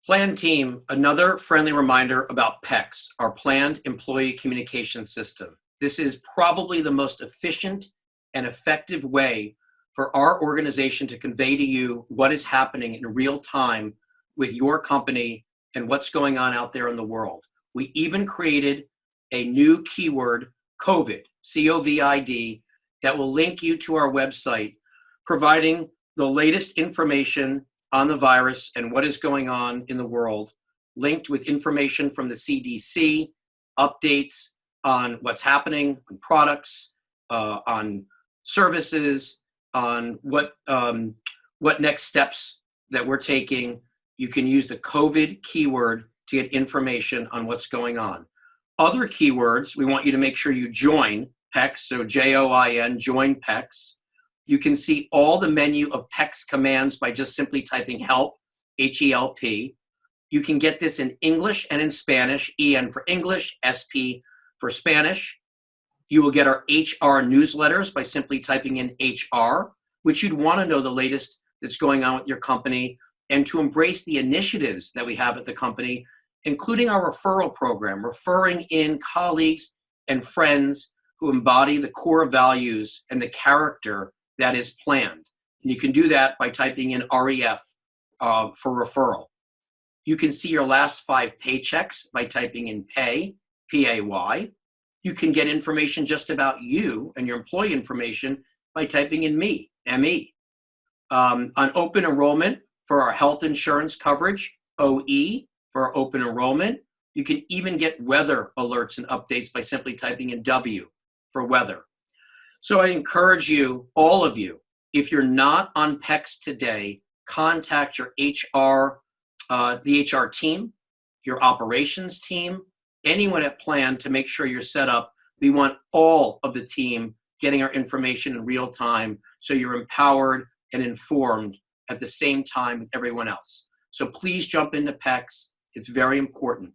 Plan team, another friendly reminder about PECS, our Planned Employee Communication System. This is probably the most efficient and effective way for our organization to convey to you what is happening in real time with your company and what's going on out there in the world. We even created a new keyword, COVID, COVID, that will link you to our website, providing the latest information on the virus and what is going on in the world, linked with information from the CDC, updates on what's happening on products, on services, on what next steps that we're taking. You can use the COVID keyword to get information on what's going on. Other keywords, we want you to make sure you join PECS, so JOIN, join PECS. You can see all the menu of PECS commands by just simply typing help, HELP. You can get this in English and in Spanish, EN for English, SP for Spanish. You will get our HR newsletters by simply typing in HR, which you'd want to know the latest that's going on with your company and to embrace the initiatives that we have at the company, including our referral program, referring in colleagues and friends who embody the core values and the character that is planned. And you can do that by typing in REF for referral. You can see your last 5 paychecks by typing in pay, PAY. You can get information just about you and your employee information by typing in me, ME. On open enrollment for our health insurance coverage, OE for our open enrollment. You can even get weather alerts and updates by simply typing in W for weather. So I encourage you, all of you, if you're not on PECS today, contact your HR, the HR team, your operations team, anyone at Plan to make sure you're set up. We want all of the team getting our information in real time so you're empowered and informed at the same time with everyone else. So please jump into PECS. It's very important.